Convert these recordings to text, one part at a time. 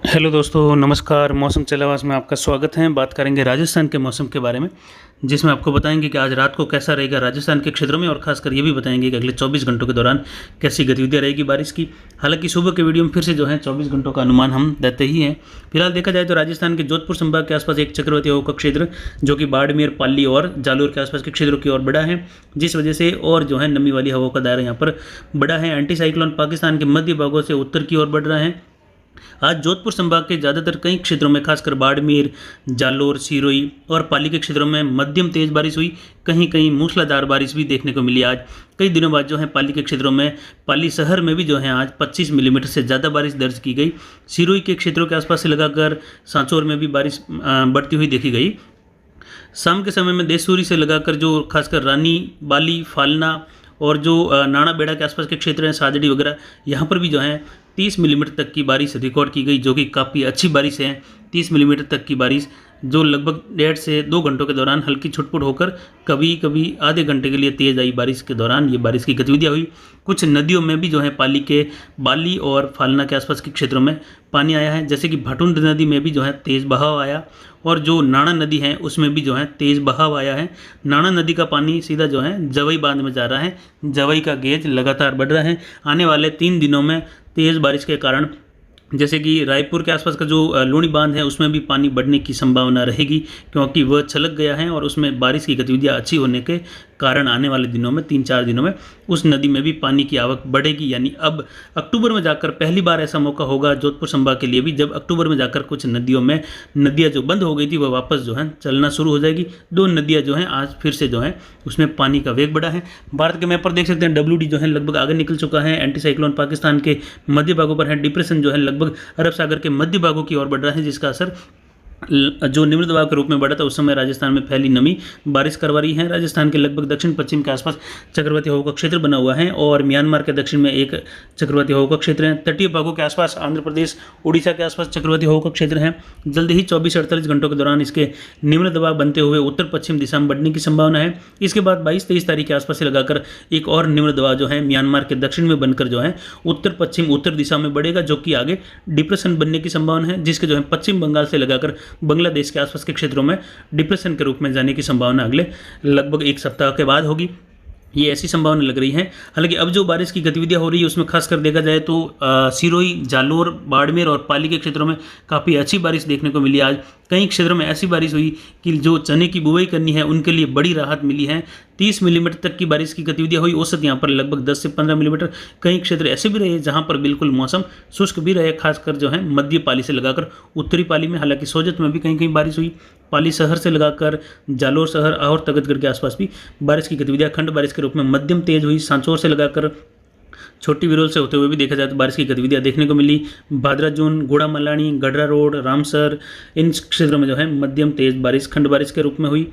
Hello दोस्तों, नमस्कार। मौसम चलावास में आपका स्वागत है। बात करेंगे राजस्थान के मौसम के बारे में, जिसमें आपको बताएंगे कि आज रात को कैसा रहेगा राजस्थान के क्षेत्रों में, और खासकर ये भी बताएंगे कि अगले 24 घंटों के दौरान कैसी गतिविधियाँ रहेगी बारिश की। हालांकि सुबह के वीडियो में फिर से 24 घंटों का अनुमान हम देते ही हैं। फिलहाल देखा जाए तो राजस्थान के जोधपुर संभाग के आसपास एक चक्रवाती हवा का क्षेत्र जो कि बाड़मेर, पाली और जालोर के आसपास के क्षेत्रों की ओर बढ़ा है, जिस वजह से और नमी वाली हवाओं का दायरा यहाँ पर बढ़ा है। एंटी साइक्लोन पाकिस्तान के मध्य भागों से उत्तर की ओर बढ़ रहा है। आज जोधपुर संभाग के ज़्यादातर कई क्षेत्रों में, खासकर बाड़मेर, जालोर, सिरोही और पाली के क्षेत्रों में मध्यम तेज बारिश हुई। कहीं कहीं मूसलाधार बारिश भी देखने को मिली। आज कई दिनों बाद पाली के क्षेत्रों में, पाली शहर में भी आज 25 मिलीमीटर से ज़्यादा बारिश दर्ज की गई। सिरोही के क्षेत्रों के आसपास से लगाकर सांचौर में भी बारिश बढ़ती हुई देखी गई। शाम के समय में देसूरी से लगाकर जो खासकर रानी, बाली, फालना और जो नाना बेड़ा के आसपास के क्षेत्र हैं, साजड़ी वगैरह, यहाँ पर भी 30 मिलीमीटर तक की बारिश रिकॉर्ड की गई, जो कि काफ़ी अच्छी बारिश है। 30 मिलीमीटर तक की बारिश जो लगभग 1.5 से 2 घंटों के दौरान हल्की छुटपुट होकर कभी कभी आधे घंटे के लिए तेज़ आई बारिश के दौरान ये बारिश की गतिविधियाँ हुई। कुछ नदियों में भी पाली के बाली और फालना के आसपास के क्षेत्रों में पानी आया है, जैसे कि भाटुंड नदी में भी तेज़ बहाव आया, और जो नाना नदी है उसमें भी तेज़ बहाव आया है। नाना नदी का पानी सीधा जवई बांध में जा रहा है। जवई का गेज लगातार बढ़ रहा है। आने वाले 3 दिनों में तेज़ बारिश के कारण, जैसे कि रायपुर के आसपास का जो लूणी बांध है उसमें भी पानी बढ़ने की संभावना रहेगी, क्योंकि वह छलक गया है और उसमें बारिश की गतिविधियाँ अच्छी होने के कारण आने वाले दिनों में 3-4 दिनों में उस नदी में भी पानी की आवक बढ़ेगी। यानी अब अक्टूबर में जाकर पहली बार ऐसा मौका होगा जोधपुर संभाग के लिए भी, जब अक्टूबर में जाकर कुछ नदियों में नदियाँ जो बंद हो गई थी वह वापस चलना शुरू हो जाएगी। 2 नदियाँ आज फिर से उसमें पानी का वेग बढ़ा है। भारत के मैप पर देख सकते हैं WD लगभग आगे निकल चुका है। एंटी साइक्लोन पाकिस्तान के मध्य भागों पर है। डिप्रेशन लगभग अरब सागर के मध्य भागों की ओर बढ़ रहा है, जिसका असर जो निम्न दबाव के रूप में बढ़ा था उस समय राजस्थान में फैली नमी बारिश करवा रही है। राजस्थान के लगभग दक्षिण पश्चिम के आसपास चक्रवाती हवा का क्षेत्र बना हुआ है, और म्यांमार के दक्षिण में एक चक्रवाती हवा का क्षेत्र है। तटीय भागों के आसपास आंध्र प्रदेश, उड़ीसा के आसपास चक्रवाती हवा का क्षेत्र है। जल्द ही 24-48 घंटों के दौरान इसके निम्न दबाव बनते हुए उत्तर पश्चिम दिशा में बढ़ने की संभावना है। इसके बाद 22-23 तारीख के आसपास से लगाकर एक और निम्न दबाव म्यांमार के दक्षिण में बनकर उत्तर पश्चिम उत्तर दिशा में बढ़ेगा, जो कि आगे डिप्रेशन बनने की संभावना है, जिसके पश्चिम बंगाल से लगाकर बांग्लादेश के आसपास के क्षेत्रों में डिप्रेशन के रूप में जाने की संभावना अगले लगभग 1 सप्ताह के बाद होगी। ये ऐसी संभावना लग रही है। हालांकि अब जो बारिश की गतिविधियां हो रही है उसमें खासकर देखा जाए तो सिरोही, जालोर, बाड़मेर और पाली के क्षेत्रों में काफ़ी अच्छी बारिश देखने को मिली। आज कई क्षेत्रों में ऐसी बारिश हुई कि जो चने की बुआई करनी है उनके लिए बड़ी राहत मिली है। 30 मिलीमीटर तक की बारिश की गतिविधियां हुई। औसत यहाँ पर लगभग 10 से 15 मिलीमीटर। कई क्षेत्र ऐसे भी रहे जहाँ पर बिल्कुल मौसम शुष्क भी रहे, खासकर मध्य पाली से लगाकर उत्तरी पाली में। हालांकि सोजत में भी कहीं कहीं बारिश हुई। पाली शहर से लगाकर जालोर शहर और तगतगढ़ के आसपास भी बारिश की गतिविधियां खंड बारिश के रूप में मध्यम तेज हुई। सांचौर से लगाकर छोटी विरोल से होते हुए भी देखा जाए तो बारिश की गतिविधियां देखने को मिली। भादराजून, गोड़ा मलानी, गढ़रा रोड, रामसर, इन क्षेत्रों में मध्यम तेज बारिश खंड बारिश के रूप में हुई।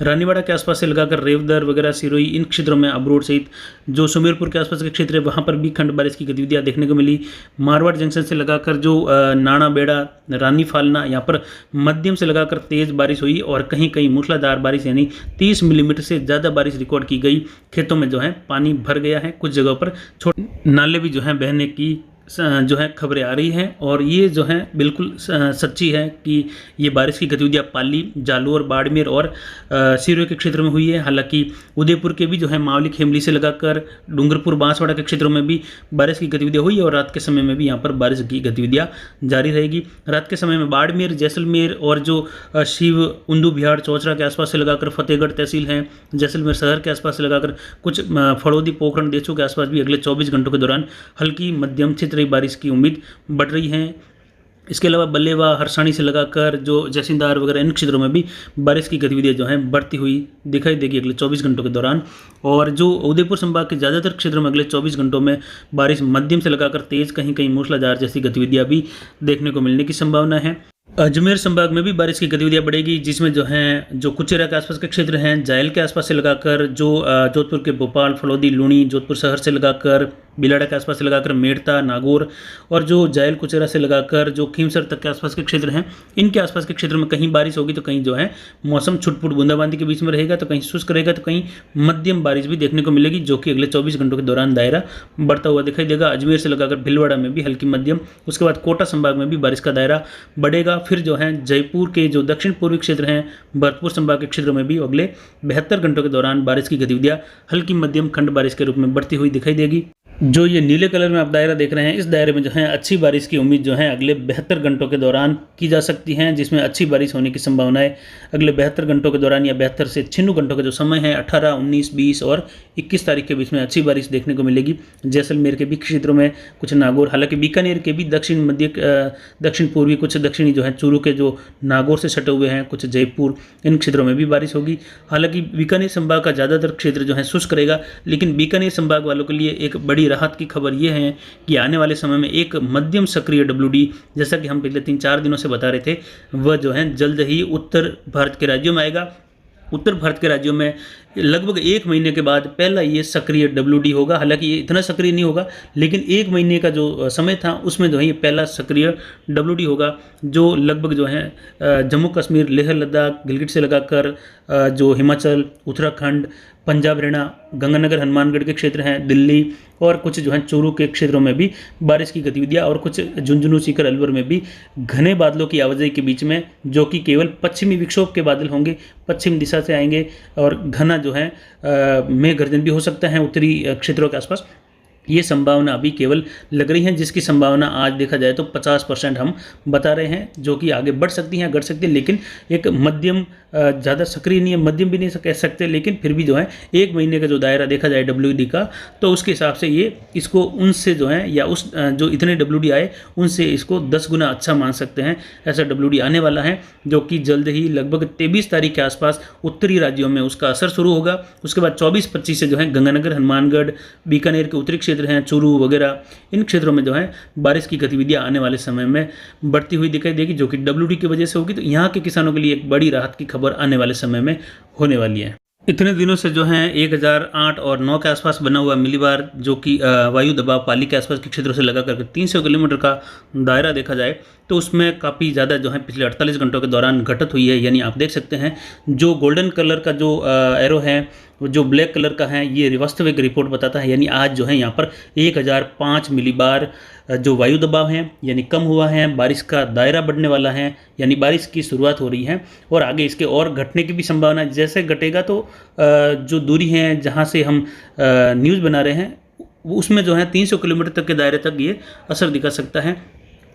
रानीवाड़ा के आसपास से लगाकर रेवदर वगैरह, सिरोही, इन क्षेत्रों में अबरोड सहित जो सुमेरपुर के आसपास के क्षेत्र है वहाँ पर भी खंड बारिश की गतिविधियाँ देखने को मिली। मारवाड़ जंक्शन से लगाकर जो नाना बेड़ा, रानी, फालना, यहाँ पर मध्यम से लगाकर तेज़ बारिश हुई, और कहीं कहीं मूसलाधार बारिश यानी 30 मिलीमीटर से ज़्यादा बारिश रिकॉर्ड की गई। खेतों में पानी भर गया है। कुछ जगहों पर छोटे नाले भी बहने की खबरें आ रही हैं, और ये बिल्कुल सच्ची है कि ये बारिश की गतिविधियाँ पाली, जालोर, बाड़मेर और सिरोही के क्षेत्र में हुई है। हालांकि उदयपुर के भी मावली, खेमली से लगाकर डूंगरपुर, बांसवाड़ा के क्षेत्रों में भी बारिश की गतिविधियाँ हुई, और रात के समय में भी यहाँ पर बारिश की गतिविधियाँ जारी रहेगी। रात के समय में बाड़मेर, जैसलमेर और जो शिव, उंदू, बिहार, चौचरा के आसपास से लगाकर फतेहगढ़ तहसील है, जैसलमेर शहर के आसपास से लगाकर कुछ फड़ौदी, पोखरण, देशों के आसपास भी अगले 24 घंटों के दौरान हल्की मध्यम छितरी बारिश की उम्मीद बढ़ रही है। इसके अलावा बल्लेवा, हरसाणी से लगाकर जो जैसिंदार वगैरह, इन क्षेत्रों में भी बारिश की गतिविधियाँ बढ़ती हुई दिखाई देगी अगले 24 घंटों के दौरान। और जो उदयपुर संभाग के ज़्यादातर क्षेत्रों में अगले 24 घंटों में बारिश मध्यम से लगाकर तेज़, कहीं कहीं मूसलाधार जैसी गतिविधियाँ भी देखने को मिलने की संभावना है। अजमेर संभाग में भी बारिश की गतिविधियाँ बढ़ेगी, जिसमें जो कुचेरा के आसपास के क्षेत्र हैं, जायल के आसपास से लगाकर जो जोधपुर के भोपाल, फलौदी, लूणी, जोधपुर शहर से लगाकर बिलाड़ा के आसपास से लगाकर मेड़ता, नागौर और जो जायल कुचेरा से लगाकर जो खीमसर तक के आसपास के क्षेत्र हैं, इनके आसपास के क्षेत्रों में कहीं बारिश होगी तो कहीं जो है मौसम छुटपुट बूंदाबांदी के बीच में रहेगा, तो कहीं शुष्क रहेगा तो कहीं मध्यम बारिश भी देखने को मिलेगी, जो कि अगले 24 घंटों के दौरान दायरा बढ़ता हुआ दिखाई देगा। अजमेर से लगाकर भीलवाड़ा में भी हल्की मध्यम, उसके बाद कोटा संभाग में भी बारिश का दायरा बढ़ेगा। फिर जो है जयपुर के जो दक्षिण पूर्वी क्षेत्र हैं, भरतपुर संभाग के क्षेत्रों में भी अगले 72 घंटों के दौरान बारिश की गतिविधियां हल्की मध्यम खंड बारिश के रूप में बढ़ती हुई दिखाई देगी। जो ये नीले कलर में आप दायरा देख रहे हैं, इस दायरे में जो है अच्छी बारिश की उम्मीद जो है अगले 72 घंटों के दौरान की जा सकती है, जिसमें अच्छी बारिश होने की संभावना है अगले 72 घंटों के दौरान या 72 से 96 घंटों का जो समय है 18, 19, 20 और 21 तारीख के बीच में अच्छी बारिश देखने को मिलेगी। जैसलमेर के भी क्षेत्रों में, कुछ नागौर, हालांकि बीकानेर के भी दक्षिण मध्य दक्षिण पूर्वी कुछ दक्षिणी जो है चूरू के जो नागौर से सटे हुए हैं, कुछ जयपुर, इन क्षेत्रों में भी बारिश होगी। हालांकि बीकानेर संभाग का ज़्यादातर क्षेत्र जो है शुष्क रहेगा, लेकिन बीकानेर संभाग वालों के लिए एक बड़ी राहत की खबर यह है कि आने वाले समय में एक मध्यम सक्रिय WD, जैसा कि हम पिछले 3-4 दिनों से बता रहे थे, वह जो है जल्द ही उत्तर भारत के राज्यों में आएगा। उत्तर भारत के राज्यों में लगभग 1 महीने के बाद पहला ये सक्रिय WD होगा। हालांकि ये इतना सक्रिय नहीं होगा, लेकिन 1 महीने का जो समय था उसमें जो है ये पहला सक्रिय WD होगा, जो लगभग जो है जम्मू कश्मीर, लेह लद्दाख, गिलगित से लगाकर जो हिमाचल, उत्तराखंड, पंजाब, हरियाणा, गंगानगर, हनुमानगढ़ के क्षेत्र हैं, दिल्ली और कुछ जो है चूरू के क्षेत्रों में भी बारिश की गतिविधियां, और कुछ झुंझुनू, सीकर, अलवर में भी घने बादलों की आवाजाही के बीच में, जो कि केवल पश्चिमी विक्षोभ के बादल होंगे, पश्चिम दिशा से आएंगे और घना जो है मेघ गर्जन भी हो सकता है उत्तरी क्षेत्रों के आसपास। ये संभावना अभी केवल लग रही है, जिसकी संभावना आज देखा जाए तो 50% हम बता रहे हैं, जो कि आगे बढ़ सकती हैं, घट सकती है, लेकिन एक मध्यम, ज़्यादा सक्रिय नहीं है, मध्यम भी नहीं कह सकते, लेकिन फिर भी जो है 1 महीने का जो दायरा देखा जाए WD का, तो उसके हिसाब से ये इसको उनसे जो है या उस जो इतने WD आए उनसे इसको 10 गुना अच्छा मान सकते हैं। ऐसा WD आने वाला है, जो कि जल्द ही लगभग 23 तारीख के आसपास उत्तरी राज्यों में उसका असर शुरू होगा। उसके बाद 24-25 से जो है गंगानगर, हनुमानगढ़, बीकानेर के उत्तरी क्षेत्र हैं, चूरू वगैरह, इन क्षेत्रों में जो है बारिश की गतिविधियां आने वाले समय में बढ़ती हुई दिखाई देगी, जो कि WD की वजह से होगी। तो यहाँ के किसानों के लिए एक बड़ी राहत की खबर आने वाले समय में होने वाली है। इतने दिनों से जो है 1008 और 9 के आसपास बना हुआ मिलीबार, जो कि वायु दबाव पाली के आसपास के क्षेत्रों से लगा करके 300 किलोमीटर का दायरा देखा जाए, तो उसमें काफ़ी ज़्यादा जो है पिछले 48 घंटों के दौरान घटत हुई है। यानी आप देख सकते हैं जो गोल्डन कलर का जो एरो है, जो ब्लैक कलर का है, ये वास्तविक रिपोर्ट बताता है। यानी आज जो है यहाँ पर 1005 मिलीबार जो वायु दबाव है यानी कम हुआ है, बारिश का दायरा बढ़ने वाला है, यानी बारिश की शुरुआत हो रही है और आगे इसके और घटने की भी संभावना है। जैसे घटेगा तो जो दूरी है जहाँ से हम न्यूज़ बना रहे हैं उसमें जो है 300 किलोमीटर तक के दायरे तक ये असर दिखा सकता है,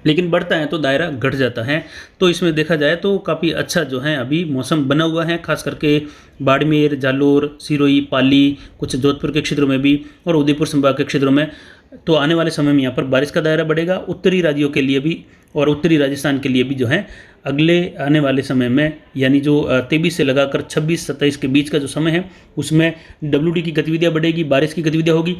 लेकिन बढ़ता है तो दायरा घट जाता है। तो इसमें देखा जाए तो काफ़ी अच्छा जो है अभी मौसम बना हुआ है, खास करके बाड़मेर, जालोर, सिरोही, पाली, कुछ जोधपुर के क्षेत्रों में भी और उदयपुर संभाग के क्षेत्रों में। तो आने वाले समय में यहाँ पर बारिश का दायरा बढ़ेगा उत्तरी राज्यों के लिए भी और उत्तरी राजस्थान के लिए भी जो है अगले आने वाले समय में, यानी जो 23 से लगाकर 26-27 के बीच का जो समय है उसमें WD की गतिविधियाँ बढ़ेगी, बारिश की गतिविधियाँ होगी।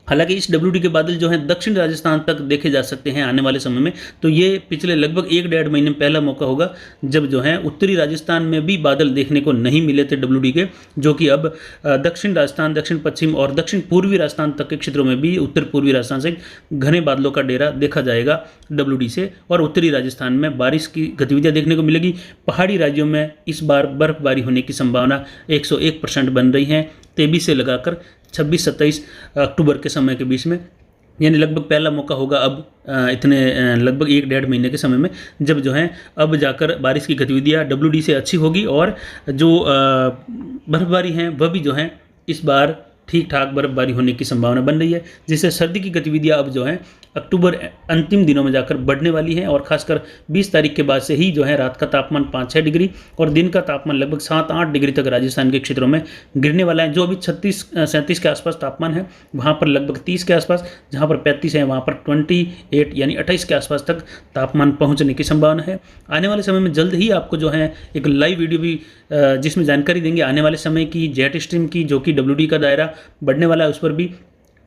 हालांकि इस WD के बादल जो हैं दक्षिण राजस्थान तक देखे जा सकते हैं आने वाले समय में। तो ये पिछले लगभग 1-1.5 महीने में पहला मौका होगा जब जो है उत्तरी राजस्थान में भी बादल देखने को नहीं मिले थे WD के, जो कि अब दक्षिण राजस्थान, दक्षिण पश्चिम और दक्षिण पूर्वी राजस्थान तक के क्षेत्रों में भी उत्तर पूर्वी राजस्थान से घने बादलों का डेरा देखा जाएगा WD से, और उत्तरी राजस्थान में बारिश की गतिविधियाँ देखने को मिलेगी। पहाड़ी राज्यों में इस बार बर्फबारी होने की संभावना 101% बन रही है 23 से लगाकर 26-27 अक्टूबर के समय के बीच में, यानी लगभग पहला मौका होगा अब इतने लगभग 1-1.5 महीने के समय में, जब जो है अब जाकर बारिश की गतिविधियाँ WD से अच्छी होगी और जो बर्फबारी है वह भी जो है इस बार ठीक ठाक बर्फबारी होने की संभावना बन रही है, जिससे सर्दी की गतिविधियाँ अब जो है अक्टूबर अंतिम दिनों में जाकर बढ़ने वाली है। और खासकर 20 तारीख के बाद से ही जो है रात का तापमान 5-6 डिग्री और दिन का तापमान लगभग 7-8 डिग्री तक राजस्थान के क्षेत्रों में गिरने वाला है। जो अभी 36-37 के आसपास तापमान है वहाँ पर लगभग 30 के आसपास, जहाँ पर 35 है वहाँ पर 28 यानी 28 के आसपास तक तापमान पहुँचने की संभावना है। आने वाले समय में जल्द ही आपको जो है एक लाइव वीडियो भी जिसमें जानकारी देंगे आने वाले समय की जेट स्ट्रीम की, जो कि WD का दायरा बढ़ने वाला है उस पर भी,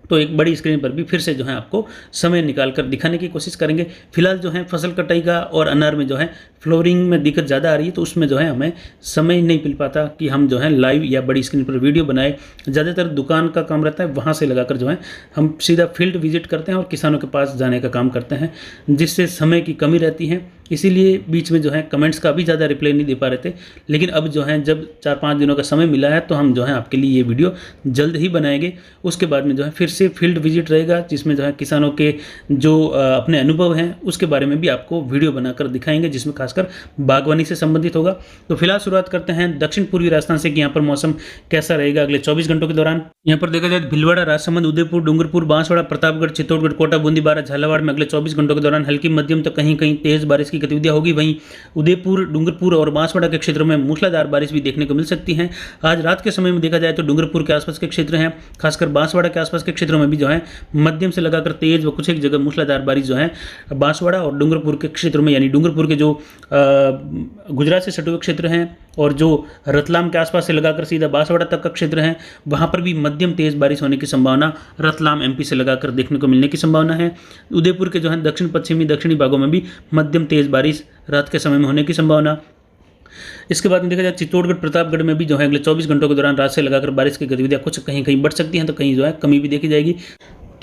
तो एक बड़ी स्क्रीन पर भी फिर से जो है आपको समय निकाल कर दिखाने की कोशिश करेंगे। फिलहाल जो है फसल कटाई का और अनार में जो है फ्लोरिंग में दिक्कत ज़्यादा आ रही है तो उसमें जो है हमें समय नहीं मिल पाता कि हम जो है लाइव या बड़ी स्क्रीन पर वीडियो बनाए। ज़्यादातर दुकान का काम रहता है, वहाँ से लगाकर जो है हम सीधा फील्ड विजिट करते हैं और किसानों के पास जाने का काम करते हैं, जिससे समय की कमी रहती है। इसीलिए बीच में जो है कमेंट्स का भी ज़्यादा रिप्लाई नहीं दे पा रहे थे, लेकिन अब जो है जब 4-5 दिनों का समय मिला है तो हम जो है आपके लिए ये वीडियो जल्द ही बनाएंगे। उसके बाद में जो है फिर से फील्ड विजिट रहेगा, जिसमें जो है किसानों के जो अपने अनुभव हैं उसके बारे में भी आपको वीडियो बनाकर दिखाएंगे, जिसमें खासकर बागवानी से संबंधित होगा। तो फिलहाल शुरुआत करते हैं दक्षिण पूर्वी राजस्थान से कि यहाँ पर मौसम कैसा रहेगा अगले 24 घंटों के दौरान। यहाँ पर देखा जाए भीलवाड़ा, राजसमंद, उदयपुर, डूंगरपुर, बांसवाड़ा, प्रतापगढ़, चित्तौड़गढ़, कोटा, बूंदी, बारां, झालावाड़ में अगले 24 घंटों के दौरान हल्की मध्यम तो कहीं कहीं तेज बारिश की गतिविधियां होगी। वहीं उदयपुर, डूंगरपुर और बांसवाड़ा के क्षेत्रों में मूसलाधार बारिश भी देखने को मिल सकती है। आज रात के समय में देखा जाए तो डूंगरपुर के आसपास के क्षेत्र हैं, खासकर बांसवाड़ा के आसपास के क्षेत्रों में भी जो है मध्यम से लगाकर तेज व कुछ एक जगह मूसलाधार बारिश जो है बांसवाड़ा और डूंगरपुर के क्षेत्रों में, यानी डूंगरपुर के जो गुजरात से सटे हुए क्षेत्र हैं और जो रतलाम के आसपास से लगाकर सीधा बांसवाड़ा तक का क्षेत्र है, वहाँ पर भी मध्यम तेज बारिश होने की संभावना रतलाम एमपी से लगाकर देखने को मिलने की संभावना है। उदयपुर के जो है दक्षिण पश्चिमी दक्षिणी भागों में भी मध्यम तेज बारिश रात के समय में होने की संभावना। इसके बाद में देखा जाए चित्तौड़गढ़, प्रतापगढ़ में भी जो है अगले 24 घंटों के दौरान रात से लगाकर बारिश की गतिविधियां कुछ कहीं कहीं बढ़ सकती हैं तो कहीं जो है कमी भी देखी जाएगी।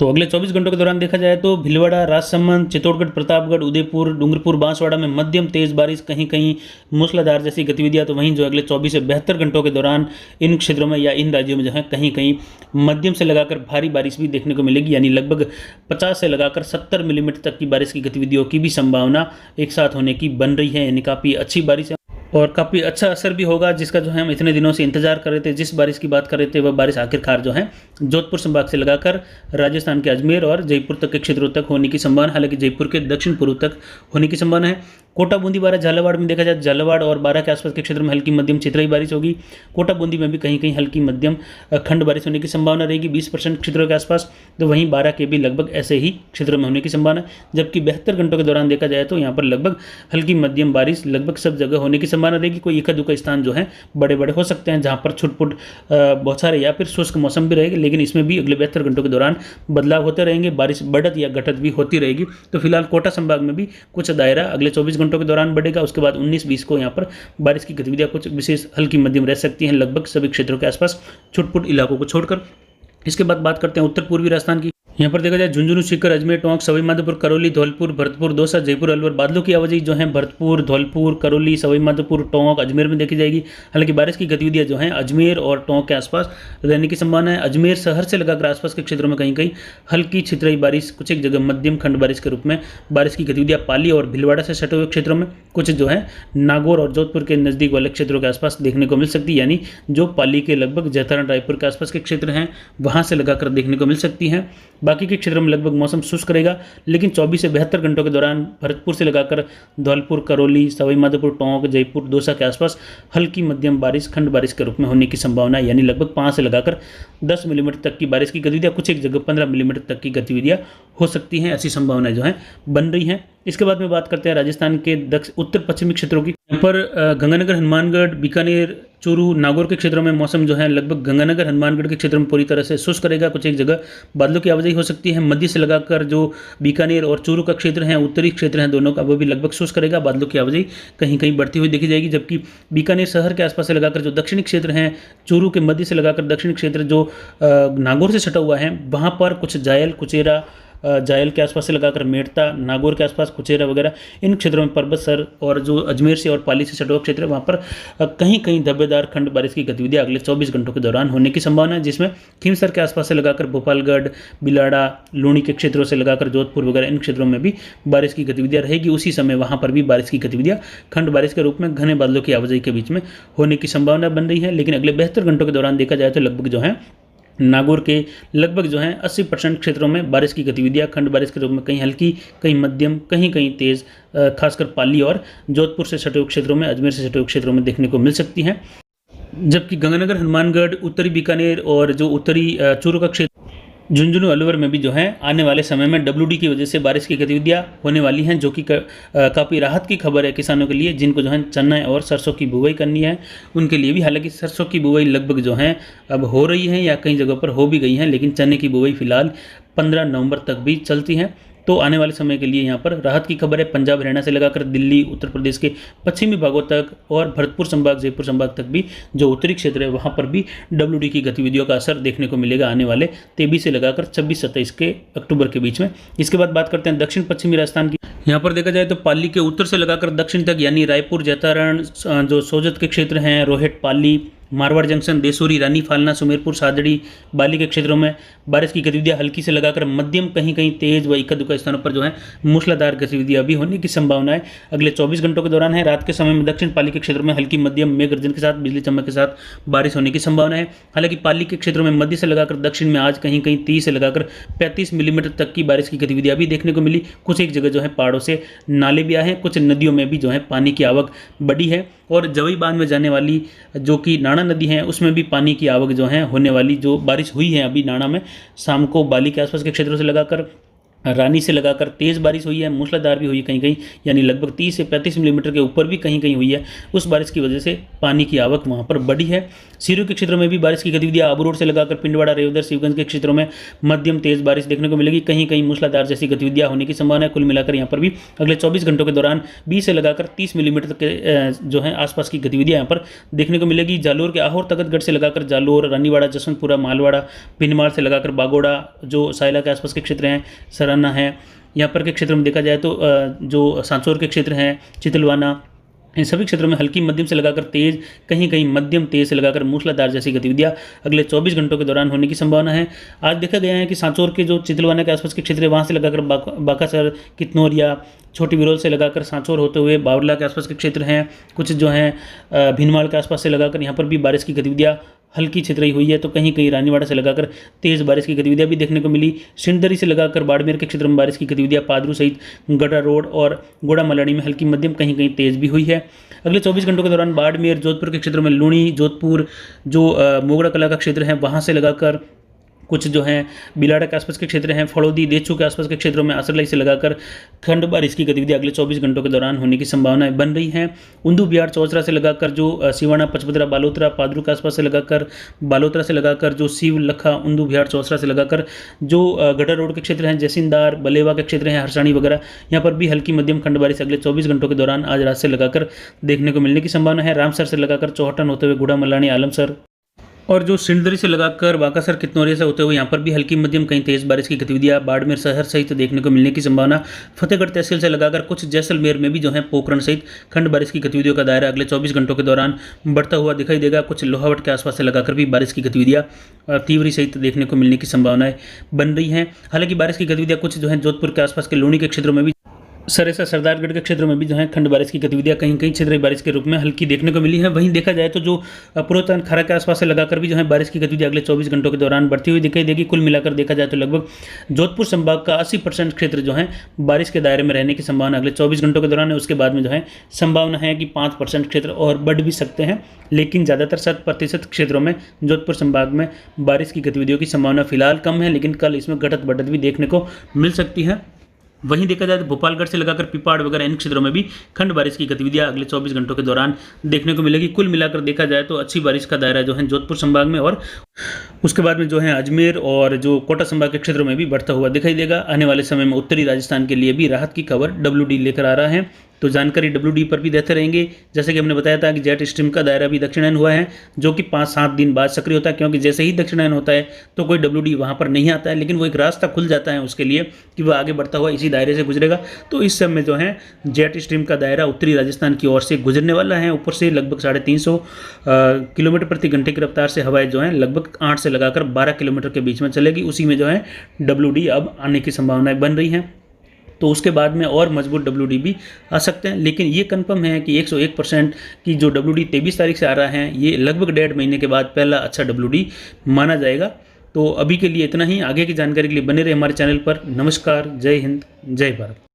तो अगले 24 घंटों के दौरान देखा जाए तो भीलवाड़ा, राजसमंद, चित्तौड़गढ़, प्रतापगढ़, उदयपुर, डूंगरपुर, बांसवाड़ा में मध्यम तेज बारिश, कहीं कहीं मूसलाधार जैसी गतिविधियां। तो वहीं जो अगले 24 से 72 घंटों के दौरान इन क्षेत्रों में या इन राज्यों में जो है कहीं कहीं मध्यम से लगाकर भारी बारिश भी देखने को मिलेगी, यानी लगभग 50 से लगाकर 70 मिलीमीटर तक की बारिश की गतिविधियों की भी संभावना एक साथ होने की बन रही है, यानी काफ़ी अच्छी बारिश है और काफ़ी अच्छा असर भी होगा, जिसका जो है हम इतने दिनों से इंतजार कर रहे थे। जिस बारिश की बात कर रहे थे वह बारिश आखिरकार जो है जोधपुर संभाग से लगाकर राजस्थान के अजमेर और जयपुर तक के क्षेत्रों तक होने की संभावना, हालांकि जयपुर के दक्षिण पूर्व तक होने की संभावना है। कोटा, बूंदी, बारां, झालावाड़ में देखा जाए झालावाड़ और बारां के आसपास के क्षेत्र में हल्की मध्यम छितराई बारिश होगी। कोटा, बूंदी में भी कहीं कहीं हल्की मध्यम खंड बारिश होने की संभावना रहेगी 20% क्षेत्रों के आसपास। तो वहीं बारां के भी लगभग ऐसे ही क्षेत्रों में होने की संभावना, जबकि 72 घंटों के दौरान देखा जाए तो यहाँ पर लगभग हल्की मध्यम बारिश लगभग सब जगह होने की संभावना रहेगी। कोई इक्का दुक्का स्थान जो है बड़े बड़े हो सकते हैं जहाँ पर छुटपुट बहुत सारे या फिर शुष्क मौसम भी रहेगा, लेकिन इसमें भी अगले 72 घंटों के दौरान बदलाव होते रहेंगे, बारिश बढ़त या घटत भी होती रहेगी। तो फिलहाल कोटा संभाग में भी कुछ दायरा अगले 24 घंटों के दौरान बढ़ेगा। उसके बाद 19-20 को यहाँ पर बारिश की गतिविधियां कुछ विशेष हल्की मध्यम रह सकती हैं लगभग सभी क्षेत्रों के आसपास छुटपुट इलाकों को छोड़कर। इसके बाद बात करते हैं उत्तर पूर्वी राजस्थान की। यहाँ पर देखा जाए झुंझुनू, सीकर, अजमेर, टोंक, सवाई माधोपुर, करौली, धौलपुर, भरतपुर, दौसा, जयपुर, अलवर बादलों की आवाजाही जो है भरतपुर, धौलपुर, करौली, सवाई माधोपुर, टोंक, अजमेर में देखी जाएगी। हालांकि बारिश की गतिविधियां जो हैं अजमेर और टोंक के आसपास रहने की संभावना है। अजमेर शहर से लगाकर आसपास के क्षेत्रों में कहीं कहीं हल्की छितराई बारिश, कुछ एक जगह मध्यम खंड बारिश के रूप में बारिश की गतिविधियां पाली और भीलवाड़ा से सटे हुए क्षेत्रों में, कुछ जो है नागौर और जोधपुर के नज़दीक वाले क्षेत्रों के आसपास देखने को मिल सकती है, यानी जो पाली के लगभग जैतारण, रायपुर के आसपास के क्षेत्र हैं वहाँ से लगाकर देखने को मिल सकती हैं। बाकी के क्षेत्रों में लगभग मौसम शुष्क रहेगा, लेकिन 24 से 72 घंटों के दौरान भरतपुर से लगाकर धौलपुर, करौली, सवाई माधोपुर, टोंक, जयपुर, दौसा के आसपास हल्की मध्यम बारिश खंड बारिश के रूप में होने की संभावना, यानी लगभग 5 से लगाकर 10 मिलीमीटर तक की बारिश की गतिविधियां, कुछ एक जगह 15 मिलीमीटर तक की गतिविधियां हो सकती हैं, ऐसी संभावनाएं जो है बन रही हैं। इसके बाद में बात करते हैं राजस्थान के उत्तर पश्चिमी क्षेत्रों की। यहाँ पर गंगानगर, हनुमानगढ़, बीकानेर, चूरू, नागौर के क्षेत्रों में मौसम जो है लगभग गंगानगर, हनुमानगढ़ के क्षेत्र में पूरी तरह से शुष्क रहेगा, कुछ एक जगह बादलों की आवाजाही हो सकती है। मध्य से लगाकर जो बीकानेर और चूरू का क्षेत्र है, उत्तरी क्षेत्र हैं दोनों का, वो भी लगभग शुष्क रहेगा, बादलों की आवाजाही कहीं कहीं बढ़ती हुई देखी जाएगी। जबकि बीकानेर शहर के आसपास से लगाकर जो दक्षिणी क्षेत्र हैं, चूरू के मध्य से लगाकर दक्षिणी क्षेत्र जो नागौर से सटा हुआ है, वहाँ पर कुछ जायल, कुचेरा, जायल के आसपास से लगाकर मेड़ता, नागौर के आसपास कुचेरा वगैरह इन क्षेत्रों में पर्वत सर और जो अजमेर से और पाली से सटे हुए क्षेत्र है वहाँ पर कहीं कहीं धब्बेदार खंड बारिश की गतिविधियां अगले 24 घंटों के दौरान होने की संभावना है, जिसमें खीमसर के आसपास से लगाकर भोपालगढ़, बिलाड़ा, लूणी के क्षेत्रों से लगाकर जोधपुर वगैरह इन क्षेत्रों में भी बारिश की गतिविधियां रहेगी। उसी समय वहाँ पर भी बारिश की गतिविधियां खंड बारिश के रूप में घने बादलों की आवाजाही के बीच में होने की संभावना बन रही है। लेकिन अगले 72 घंटों के दौरान देखा जाए तो लगभग जो है नागौर के लगभग जो है 80% क्षेत्रों में बारिश की गतिविधियां खंड बारिश के रूप में कहीं हल्की, कहीं मध्यम, कहीं कहीं तेज, खासकर पाली और जोधपुर से सटे हुए क्षेत्रों में, अजमेर से सटे हुए क्षेत्रों में देखने को मिल सकती हैं। जबकि गंगानगर, हनुमानगढ़, उत्तरी बीकानेर और जो उत्तरी चूरू का क्षेत्र, झुंझुनू, अलवर में भी जो है आने वाले समय में WD की वजह से बारिश की गतिविधियां होने वाली हैं, जो कि काफ़ी राहत की खबर है किसानों के लिए जिनको जो है चना और सरसों की बुवाई करनी है उनके लिए भी। हालांकि सरसों की बुवाई लगभग जो है अब हो रही है या कई जगहों पर हो भी गई हैं, लेकिन चने की बुवाई फिलहाल 15 नवंबर तक भी चलती है। तो आने वाले समय के लिए यहाँ पर राहत की खबर है। पंजाब हरियाणा से लगाकर दिल्ली, उत्तर प्रदेश के पश्चिमी भागों तक और भरतपुर संभाग, जयपुर संभाग तक भी जो उत्तरी क्षेत्र है वहाँ पर भी WD की गतिविधियों का असर देखने को मिलेगा आने वाले 23 से लगाकर 26-27 के अक्टूबर के बीच में। इसके बाद बात करते हैं दक्षिण पश्चिमी राजस्थान की। यहाँ पर देखा जाए तो पाली के उत्तर से लगाकर दक्षिण तक यानी रायपुर, जैतारण, जो सोजत के क्षेत्र हैं, रोहट, पाली, मारवाड़ जंक्शन, देसूरी, रानी फालना, सुमेरपुर, सादड़ी, बाली के क्षेत्रों में बारिश की गतिविधियां हल्की से लगाकर मध्यम, कहीं कहीं तेज व इक्का दुक्का स्थानों पर जो है मूसलाधार गतिविधियां भी होने की संभावना है अगले 24 घंटों के दौरान है। रात के समय में दक्षिण पाली के क्षेत्रों में हल्की मध्यम मेघ गर्जन के साथ बिजली चमक के साथ बारिश होने की संभावना है। हालांकि पाली के क्षेत्रों में मध्य से लगाकर दक्षिण में आज कहीं कहीं 30 से लगाकर 35 मिलीमीटर तक की बारिश की गतिविधियां भी देखने को मिली। कुछ एक जगह जो है पहाड़ों से नाले भी आए हैं, कुछ नदियों में भी जो है पानी की आवक बढ़ी है और जवई बांध में जाने वाली जो कि नाणा नदी है उसमें भी पानी की आवक जो है होने वाली, जो बारिश हुई है अभी नाणा में शाम को बाली के आसपास के क्षेत्रों से लगाकर रानी से लगाकर तेज़ बारिश हुई है, मूसलाधार भी हुई है कहीं कहीं, यानी लगभग 30 से 35 मिलीमीटर के ऊपर भी कहीं कहीं हुई है। उस बारिश की वजह से पानी की आवक वहाँ पर बढ़ी है। सिरों के क्षेत्रों में भी बारिश की गतिविधियाँ आबू रोड से लगाकर पिंडवाड़ा, रेवदर, शिवगंज के क्षेत्रों में मध्यम तेज़ बारिश देखने को मिलेगी। कहीं कहीं मूसलाधार जैसी गतिविधियाँ होने की संभावना है। कुल मिलाकर यहाँ पर भी अगले 24 घंटों के दौरान 20 से लगाकर 30 मिलीमीटर के जो है आसपास की गतिविधियाँ यहाँ पर देखने को मिलेगी। जालोर के आहोर तखतगढ़ से लगाकर जालोर, रानीवाड़ा, जसवंतपुरा, मालवाड़ा, पिनमाल से लगाकर बागोड़ा, जो साइला के आसपास के क्षेत्र हैं, सराना है, यहाँ पर के क्षेत्र में देखा जाए तो जो सांचौर के क्षेत्र हैं, चितलवाना, इन सभी क्षेत्रों में हल्की मध्यम से लगाकर तेज, कहीं कहीं मध्यम तेज से लगाकर मूसलाधार जैसी गतिविधियां अगले 24 घंटों के दौरान होने की संभावना है। आज देखा गया है कि सांचौर के जो चितलवाना के आसपास के क्षेत्र है वहाँ से लगाकर बाकासर, कितनौर या छोटी बिरोल से लगाकर सांचौर होते हुए बावला के आसपास के क्षेत्र हैं, कुछ जो हैं भीनमाल के आसपास से लगाकर यहाँ पर भी बारिश की गतिविधियाँ हल्की छितराई हुई है। तो कहीं कहीं रानीवाड़ा से लगाकर तेज़ बारिश की गतिविधियां भी देखने को मिली। सिंदरी से लगाकर बाड़मेर के क्षेत्र में बारिश की गतिविधियां पादरू सहित गढ़ा रोड और गोड़ा मलानी में हल्की मध्यम, कहीं कहीं तेज़ भी हुई है। अगले 24 घंटों के दौरान बाड़मेर, जोधपुर के क्षेत्र में लूणी, जोधपुर, जो मोगड़ा कला का क्षेत्र है वहाँ से लगाकर कुछ जो हैं बिलाड़ा के आसपास के क्षेत्र हैं, फड़ौदी, देचू के आसपास के क्षेत्रों में असरलाई से लगाकर खंड बारिश की गतिविधि अगले 24 घंटों के दौरान होने की संभावनाएं बन रही हैं। उंदू, बिहार, चौसरा से लगाकर जो सिवाना, पचपदरा, बालोतरा, पादरू के आसपास से लगाकर बालोतरा से लगाकर जो शिव लखा, उंदू, बिहार, चौसरा से लगाकर जो गढ़ा रोड के क्षेत्र हैं, जैसिंदार, बलेवा के क्षेत्र हैं, हरसाणी वगैरह, यहाँ पर भी हल्की मध्यम खंड बारिश अगले 24 घंटों के दौरान आज रात से लगाकर देखने को मिलने की संभावना है। रामसर से लगाकर चौहटन होते हुए गुड़ा मलानी, आलमसर और जो सिंदरी से लगाकर बाकासर, कितनौरिया से होते हुए यहाँ पर भी हल्की मध्यम, कहीं तेज बारिश की गतिविधियाँ बाड़मेर शहर सहित देखने को मिलने की संभावना। फतेहगढ़ तहसील से लगाकर कुछ जैसलमेर में भी जो है पोखरण सहित खंड बारिश की गतिविधियों का दायरा अगले 24 घंटों के दौरान बढ़ता हुआ दिखाई देगा। कुछ लोहावट के आसपास से लगाकर भी बारिश की गतिविधियाँ तीव्री सहित देखने को मिलने की संभावनाएं बन रही हैं। हालांकि बारिश की गतिविधियाँ कुछ जो है जोधपुर के आसपास के लूणी के क्षेत्रों में भी, सरेसा, सरदारगढ़ के क्षेत्रों में भी जो है खंड बारिश की गतिविधियां कहीं कहीं छितराई बारिश के रूप में हल्की देखने को मिली है। वहीं देखा जाए तो जो पूर्वोत्तर खरा के आसपास से लगाकर भी जो है बारिश की गतिविधियां अगले 24 घंटों के दौरान बढ़ती हुई दिखाई देगी। कुल मिलाकर देखा जाए तो लगभग जोधपुर संभाग का 80% क्षेत्र जो है बारिश के दायरे में रहने की संभावना अगले 24 घंटों के दौरान है। उसके बाद में जो है संभावना है कि 5% क्षेत्र और बढ़ भी सकते हैं, लेकिन ज़्यादातर 7% क्षेत्रों में जोधपुर संभाग में बारिश की गतिविधियों की संभावना फिलहाल कम है, लेकिन कल इसमें घटत बढ़त भी देखने को मिल सकती है। वहीं देखा जाए तो भोपालगढ़ से लगाकर पिपाड़ वगैरह इन क्षेत्रों में भी खंड बारिश की गतिविधियां अगले 24 घंटों के दौरान देखने को मिलेगी। कुल मिलाकर देखा जाए तो अच्छी बारिश का दायरा जो है जोधपुर संभाग में और उसके बाद में जो है अजमेर और जो कोटा संभाग के क्षेत्रों में भी बढ़ता हुआ दिखाई देगा। आने वाले समय में उत्तरी राजस्थान के लिए भी राहत की खबर WD लेकर आ रहा है, तो जानकारी WD पर भी देते रहेंगे। जैसे कि हमने बताया था कि जेट स्ट्रीम का दायरा भी दक्षिणायन हुआ है, जो कि 5-7 दिन बाद सक्रिय होता है, क्योंकि जैसे ही दक्षिणायन होता है तो कोई WD वहाँ पर नहीं आता है, लेकिन वो एक रास्ता खुल जाता है उसके लिए कि वह आगे बढ़ता हुआ इसी दायरे से गुजरेगा। तो इस समय जो है जेट स्ट्रीम का दायरा उत्तरी राजस्थान की ओर से गुजरने वाला है। ऊपर से लगभग 350 किलोमीटर प्रति घंटे की रफ्तार से हवाएं जो है लगभग 8 से लगाकर 12 किलोमीटर के बीच में चलेगी। उसी में जो है WD अब आने की संभावनाएं बन रही हैं। तो उसके बाद में और मजबूत WD भी आ सकते हैं, लेकिन ये कंफर्म है कि 101% की जो WD 23 तारीख से आ रहा है, ये लगभग 1.5 महीने के बाद पहला अच्छा WD माना जाएगा। तो अभी के लिए इतना ही। आगे की जानकारी के लिए बने रहे हमारे चैनल पर। नमस्कार, जय हिंद, जय भारत।